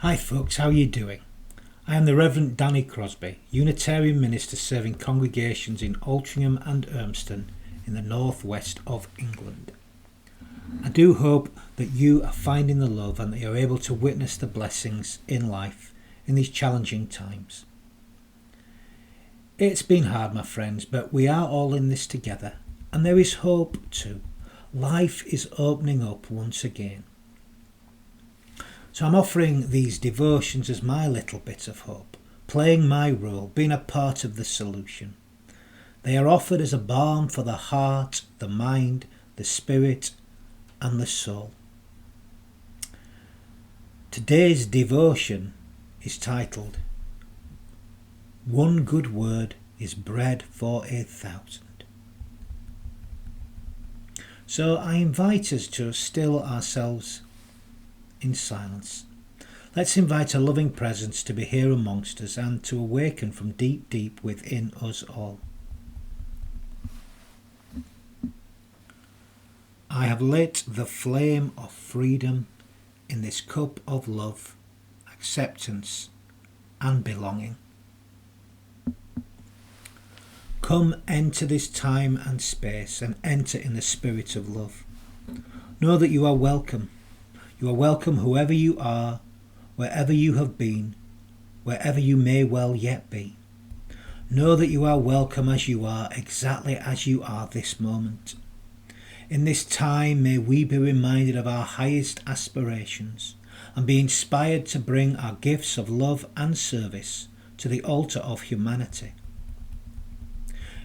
Hi folks, how are you doing? I am the Reverend Danny Crosby, Unitarian minister serving congregations in Altrincham and Urmston in the northwest of England. I do hope that you are finding the love and that you're able to witness the blessings in life in these challenging times. It's been hard, my friends, but we are all in this together, and there is hope too. Life is opening up once again. So I'm offering these devotions as my little bit of hope, playing my role, being a part of the solution. They are offered as a balm for the heart, the mind, the spirit, and the soul. Today's devotion is titled, "One Good Word is Bread for 1,000." So I invite us to still ourselves in silence. Let's invite a loving presence to be here amongst us and to awaken from deep, deep within us all. I have lit the flame of freedom in this cup of love, acceptance and belonging. Come enter this time and space and enter in the spirit of love. Know that you are welcome. You are welcome whoever you are, wherever you have been, wherever you may well yet be. Know that you are welcome as you are, exactly as you are this moment. In this time may we be reminded of our highest aspirations and be inspired to bring our gifts of love and service to the altar of humanity.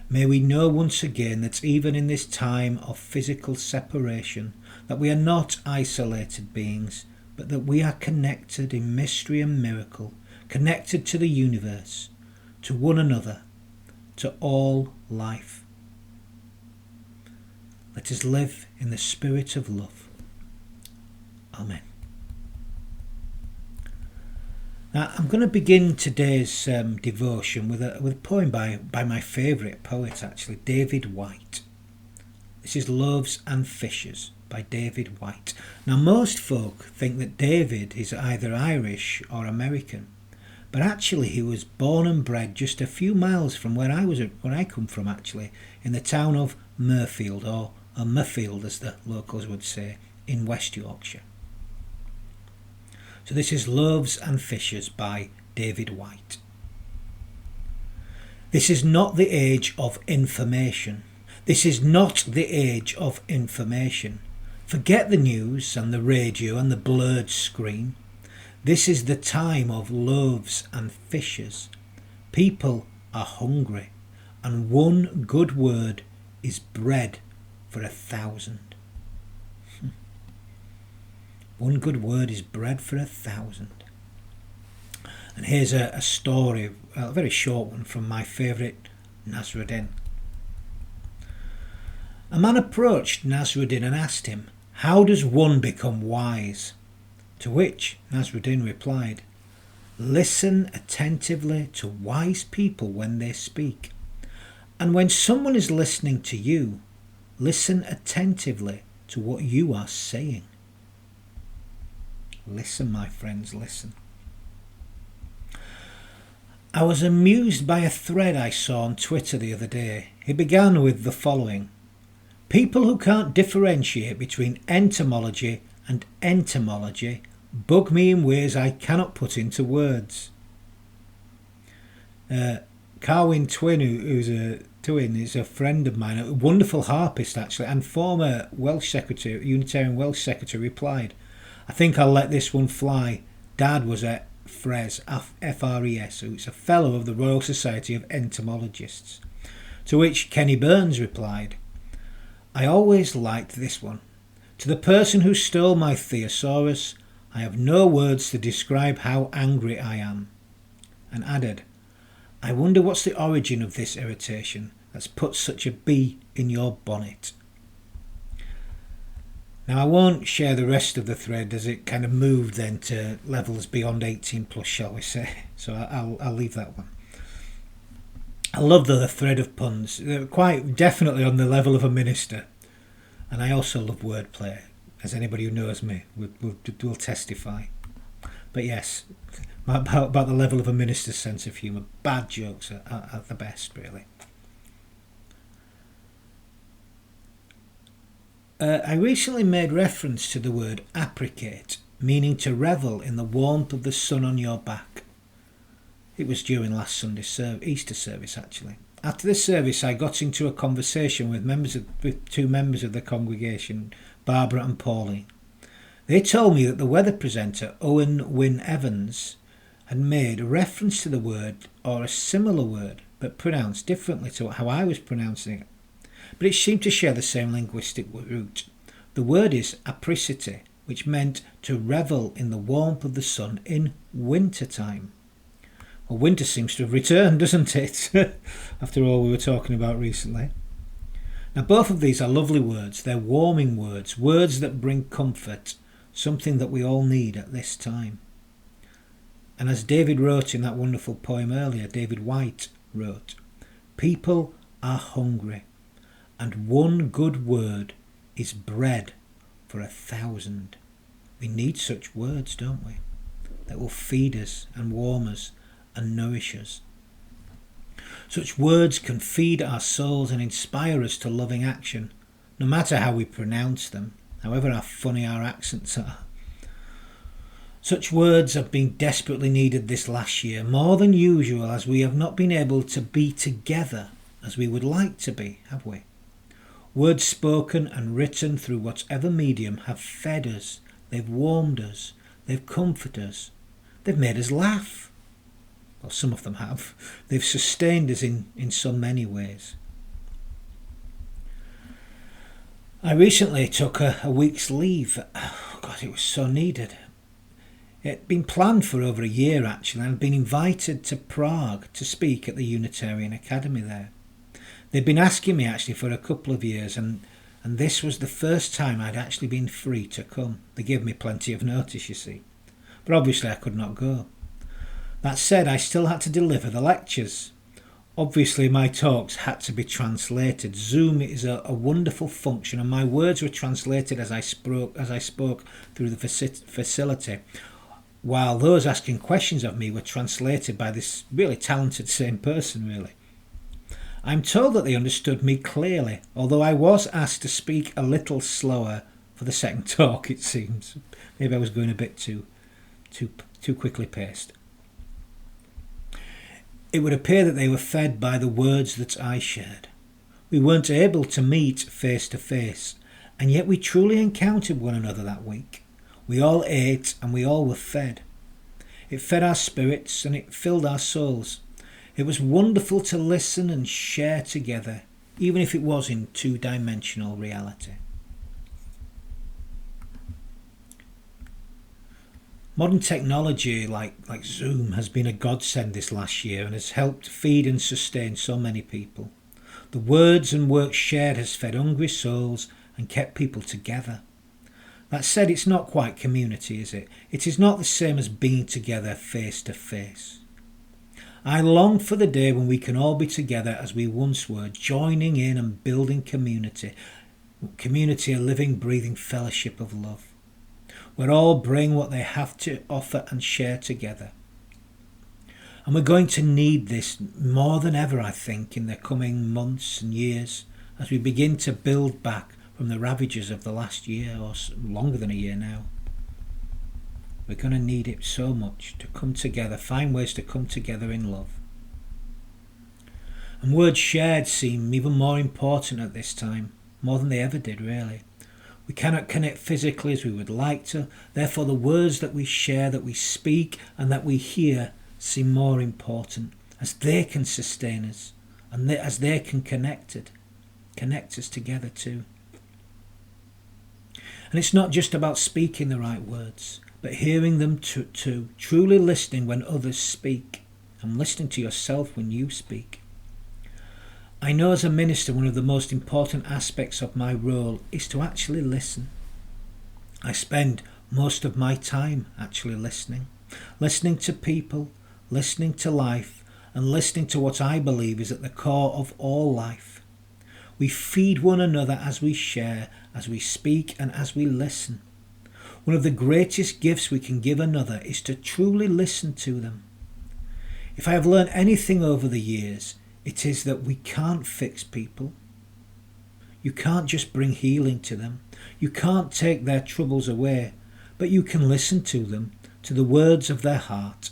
May we know once again that even in this time of physical separation, that we are not isolated beings, but that we are connected in mystery and miracle, connected to the universe, to one another, to all life. Let us live in the spirit of love. Amen. Now, I'm going to begin today's devotion with a poem by my favourite poet, actually, David Whyte. This is Loaves and Fishes by David Whyte. Now, most folk think that David is either Irish or American, but actually he was born and bred just a few miles from where I come from, actually, in the town of Mirfield, or Murfield as the locals would say, in West Yorkshire. So this is Loaves and Fishes by David Whyte. This is not the age of information. This is not the age of information. Forget the news and the radio and the blurred screen. This is the time of loaves and fishes. People are hungry, and one good word is bread for 1,000. One good word is bread for 1,000. And here's a story, a very short one, from my favourite Nasruddin. A man approached Nasruddin and asked him, "How does one become wise?" To which Nasruddin replied, "Listen attentively to wise people when they speak. And when someone is listening to you, listen attentively to what you are saying." Listen, my friends, listen. I was amused by a thread I saw on Twitter the other day. It began with the following: "People who can't differentiate between entomology and entomology bug me in ways I cannot put into words." Carwyn Twin, who's a twin, is a friend of mine, a wonderful harpist actually, and former Welsh Secretary, Unitarian Welsh Secretary, replied, "I think I'll let this one fly. Dad was at FRES, F-R-E-S, who's a fellow of the Royal Society of Entomologists." To which Kenny Burns replied, "I always liked this one. To the person who stole my Theosaurus, I have no words to describe how angry I am." And added, "I wonder what's the origin of this irritation that's put such a bee in your bonnet." Now, I won't share the rest of the thread as it kind of moved then to levels beyond 18 plus, shall we say. So I'll leave that one. I love the thread of puns. They're quite definitely on the level of a minister. And I also love wordplay, as anybody who knows me will testify. But yes, about the level of a minister's sense of humour. Bad jokes are the best, really. I recently made reference to the word apricate, meaning to revel in the warmth of the sun on your back. It was during last Sunday's Easter service, actually. After the service, I got into a conversation with two members of the congregation, Barbara and Pauline. They told me that the weather presenter, Owen Wynne Evans, had made a reference to the word or a similar word, but pronounced differently to how I was pronouncing it. But it seemed to share the same linguistic root. The word is apricity, which meant to revel in the warmth of the sun in winter time. Well, winter seems to have returned, doesn't it? After all we were talking about recently. Now, both of these are lovely words. They're warming words, words that bring comfort, something that we all need at this time. And as David wrote in that wonderful poem earlier, David White wrote, "People are hungry, and one good word is bread for 1,000. We need such words, don't we? That will feed us and warm us and nourish us. Such words can feed our souls and inspire us to loving action, no matter how we pronounce them, however how funny our accents are. Such words have been desperately needed this last year, more than usual, as we have not been able to be together as we would like to be, have we? Words spoken and written through whatever medium have fed us, they've warmed us, they've comforted us, they've made us laugh. Well, some of them have. They've sustained us in so many ways. I recently took a week's leave. Oh God, it was so needed. It had been planned for over a year actually, and I'd been invited to Prague to speak at the Unitarian Academy there. They'd been asking me actually for a couple of years, and this was the first time I'd actually been free to come. They gave me plenty of notice, you see. But obviously I could not go. That said, I still had to deliver the lectures. Obviously my talks had to be translated. Zoom is a wonderful function, and my words were translated as I spoke through the facility, while those asking questions of me were translated by this really talented same person, really. I'm told that they understood me clearly, although I was asked to speak a little slower for the second talk, it seems. Maybe I was going a bit too quickly paced. It would appear that they were fed by the words that I shared. We weren't able to meet face to face, and yet we truly encountered one another that week. We all ate and we all were fed. It fed our spirits and it filled our souls. It was wonderful to listen and share together, even if it was in two-dimensional reality. Modern technology like Zoom has been a godsend this last year and has helped feed and sustain so many people. The words and work shared has fed hungry souls and kept people together. That said, it's not quite community, is it? It is not the same as being together face to face. I long for the day when we can all be together as we once were, joining in and building community, a living, breathing fellowship of love, where all bring what they have to offer and share together. And we're going to need this more than ever, I think, in the coming months and years as we begin to build back from the ravages of the last year, or longer than a year now. We're going to need it so much to come together, find ways to come together in love. And words shared seem even more important at this time, more than they ever did really. We cannot connect physically as we would like to, therefore the words that we share, that we speak and that we hear seem more important, as they can sustain us and as they can connect us together too. And it's not just about speaking the right words, but hearing them too, truly listening when others speak, and listening to yourself when you speak. I know as a minister one of the most important aspects of my role is to actually listen. I spend most of my time actually listening to people, listening to life, and listening to what I believe is at the core of all life. We feed one another as we share, as we speak and as we listen. One of the greatest gifts we can give another is to truly listen to them. If I have learned anything over the years, it is that we can't fix people. You can't just bring healing to them. You can't take their troubles away, but you can listen to them, to the words of their heart.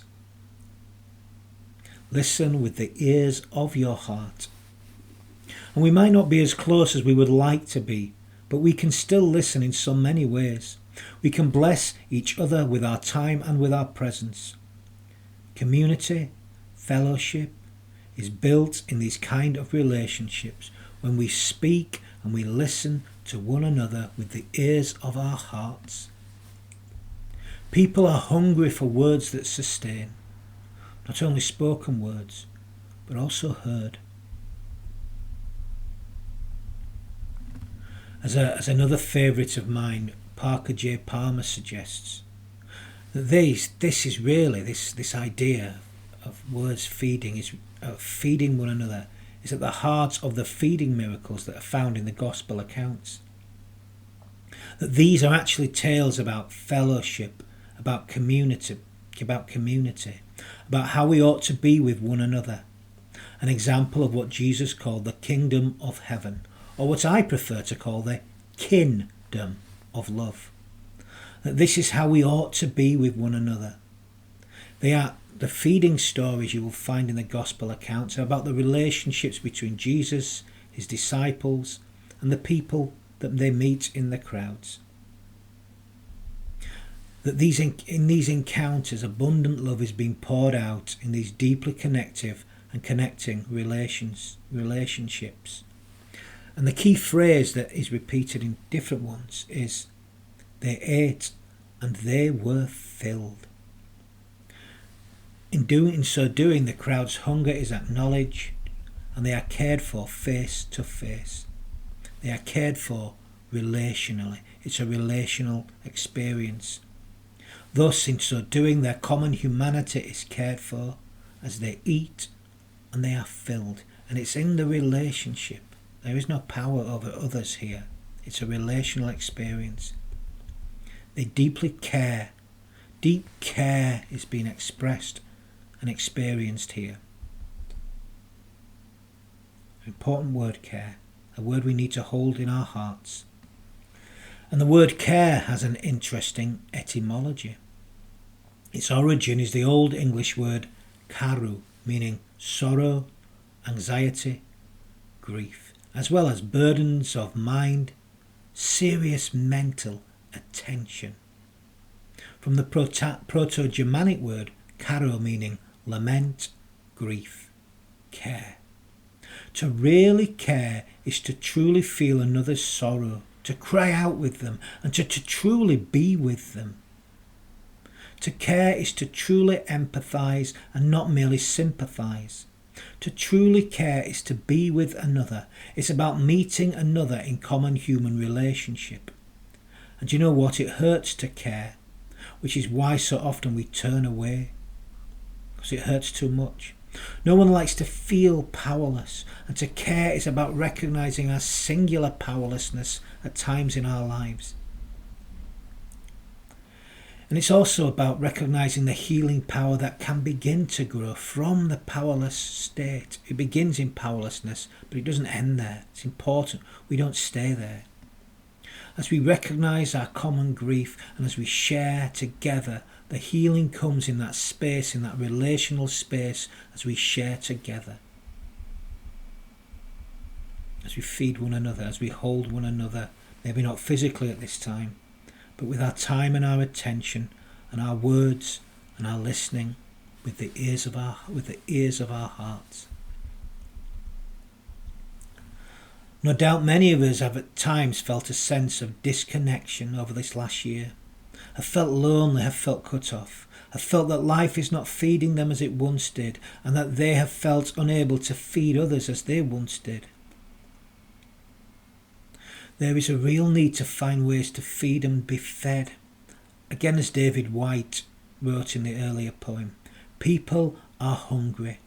Listen with the ears of your heart. And we might not be as close as we would like to be, but we can still listen in so many ways. We can bless each other with our time and with our presence. Community, fellowship is built in these kind of relationships when we speak and we listen to one another with the ears of our hearts. People are hungry for words that sustain, not only spoken words, but also heard. As another favourite of mine, Parker J. Palmer suggests, that this idea of words feeding feeding one another is at the heart of the feeding miracles that are found in the gospel accounts. That these are actually tales about fellowship, about community, about how we ought to be with one another. An example of what Jesus called the kingdom of heaven, or what I prefer to call the kingdom of love. That this is how we ought to be with one another. They are the feeding stories you will find in the gospel accounts are about the relationships between Jesus, his disciples, and the people that they meet in the crowds. That in these encounters abundant love is being poured out in these deeply connective and connecting relationships. And the key phrase that is repeated in different ones is, they ate and they were filled. In so doing, the crowd's hunger is acknowledged and they are cared for face to face. They are cared for relationally. It's a relational experience. Thus, in so doing, their common humanity is cared for as they eat and they are filled. And it's in the relationship. There is no power over others here. It's a relational experience. They deeply care. Deep care is being expressed and experienced here. An important word, care, a word we need to hold in our hearts. And the word care has an interesting etymology. Its origin is the Old English word caru, meaning sorrow, anxiety, grief, as well as burdens of mind, serious mental attention. From the Proto-Germanic word caro, meaning lament, grief, care. To really care is to truly feel another's sorrow, to cry out with them, and to truly be with them. To care is to truly empathise and not merely sympathise. To truly care is to be with another. It's about meeting another in common human relationship. And you know what? It hurts to care, which is why so often we turn away, because it hurts too much. No one likes to feel powerless, and to care is about recognising our singular powerlessness at times in our lives. And it's also about recognising the healing power that can begin to grow from the powerless state. It begins in powerlessness, but it doesn't end there. It's important we don't stay there. As we recognise our common grief and as we share together, the healing comes in that space, in that relational space, as we share together. As we feed one another, as we hold one another, maybe not physically at this time, but with our time and our attention and our words and our listening with the ears of our hearts. No doubt many of us have at times felt a sense of disconnection over this last year, have felt lonely, have felt cut off, have felt that life is not feeding them as it once did, and that they have felt unable to feed others as they once did. There is a real need to find ways to feed and be fed. Again, as David White wrote in the earlier poem, people are hungry,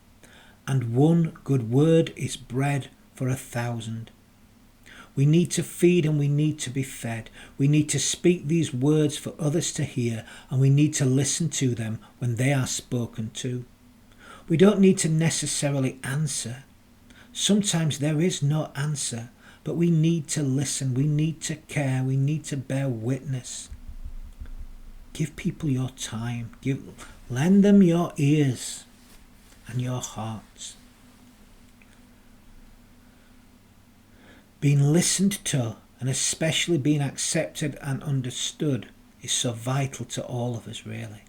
and one good word is bread for 1,000. We need to feed and we need to be fed. We need to speak these words for others to hear, and we need to listen to them when they are spoken to. We don't need to necessarily answer. Sometimes there is no answer, but we need to listen. We need to care. We need to bear witness. Give people your time. Lend them your ears and your hearts. Being listened to, and especially being accepted and understood, is so vital to all of us, really.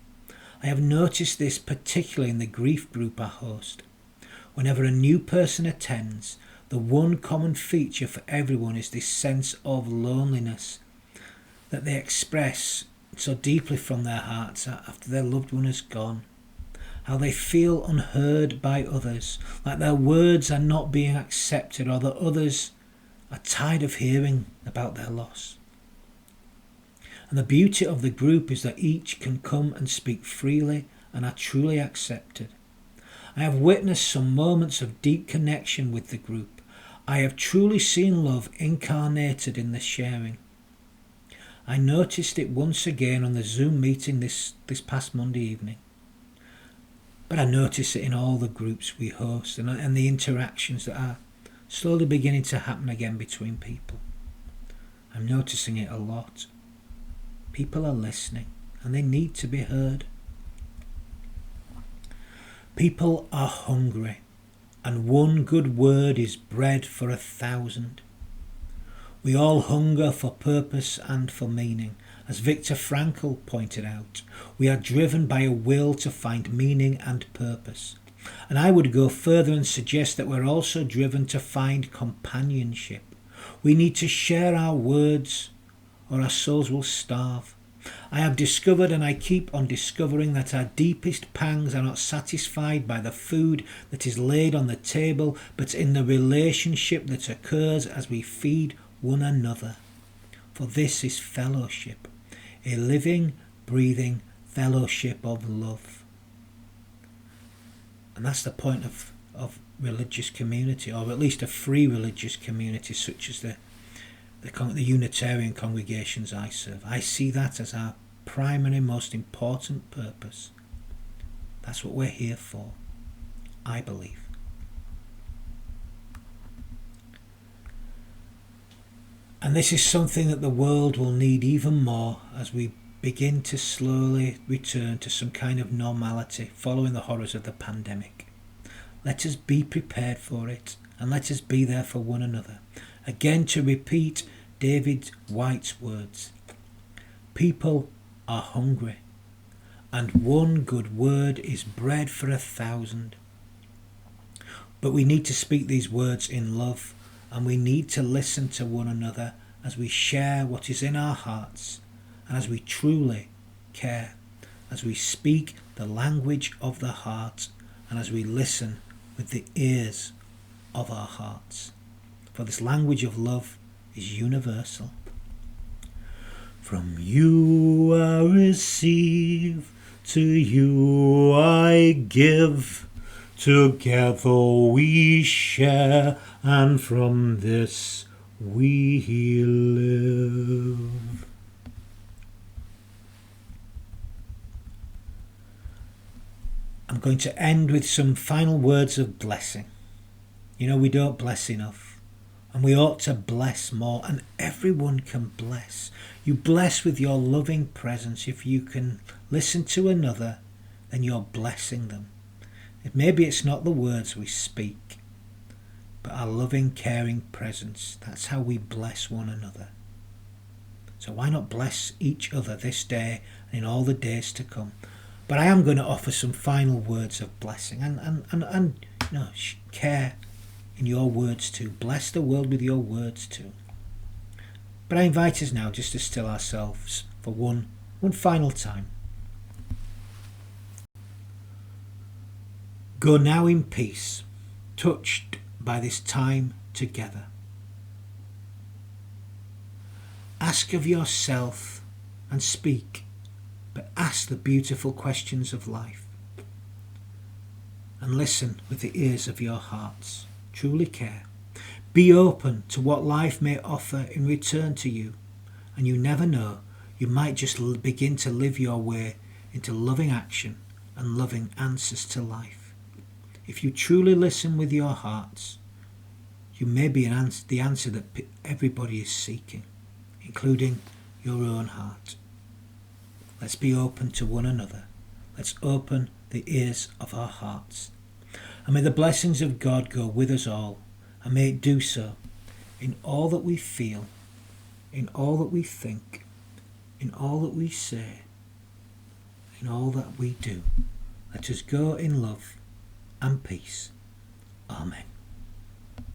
I have noticed this particularly in the grief group I host. Whenever a new person attends, the one common feature for everyone is this sense of loneliness that they express so deeply from their hearts after their loved one has gone. How they feel unheard by others, like their words are not being accepted, or that others are tired of hearing about their loss. And the beauty of the group is that each can come and speak freely and are truly accepted. I have witnessed some moments of deep connection with the group. I have truly seen love incarnated in the sharing. I noticed it once again on the Zoom meeting this past Monday evening. But I notice it in all the groups we host and the interactions that are slowly beginning to happen again between people. I'm noticing it a lot. People are listening and they need to be heard. People are hungry, and one good word is bread for 1,000. We all hunger for purpose and for meaning. As Viktor Frankl pointed out, we are driven by a will to find meaning and purpose. And I would go further and suggest that we're also driven to find companionship. We need to share our words or our souls will starve. I have discovered, and I keep on discovering, that our deepest pangs are not satisfied by the food that is laid on the table, but in the relationship that occurs as we feed one another. For this is fellowship, a living, breathing fellowship of love. And that's the point of religious community, or at least a free religious community such as the Unitarian congregations I serve. I see that as our primary, most important purpose. That's what we're here for, I believe. And this is something that the world will need even more as we begin to slowly return to some kind of normality following the horrors of the pandemic. Let us be prepared for it, and let us be there for one another. Again, to repeat David White's words, people are hungry, and one good word is bread for 1,000. But we need to speak these words in love, and we need to listen to one another as we share what is in our hearts, and as we truly care, as we speak the language of the heart, and as we listen with the ears of our hearts. For this language of love is universal. From you I receive, to you I give. Together we share, and from this we live. I'm going to end with some final words of blessing. You know, we don't bless enough, and we ought to bless more, and everyone can bless. You bless with your loving presence. If you can listen to another, then you're blessing them. Maybe it's not the words we speak, but our loving, caring presence. That's how we bless one another. So why not bless each other this day and in all the days to come? But I am going to offer some final words of blessing and care in your words too. Bless the world with your words too. But I invite us now just to still ourselves for one final time. Go now in peace, touched by this time together. Ask of yourself and speak, but ask the beautiful questions of life. And listen with the ears of your hearts. Truly care. Be open to what life may offer in return to you, and you never know, you might just begin to live your way into loving action and loving answers to life. If you truly listen with your hearts, you may be the answer that everybody is seeking, including your own heart. Let's be open to one another. Let's open the ears of our hearts. And may the blessings of God go with us all, and may it do so in all that we feel, in all that we think, in all that we say, in all that we do. Let us go in love and peace. Amen.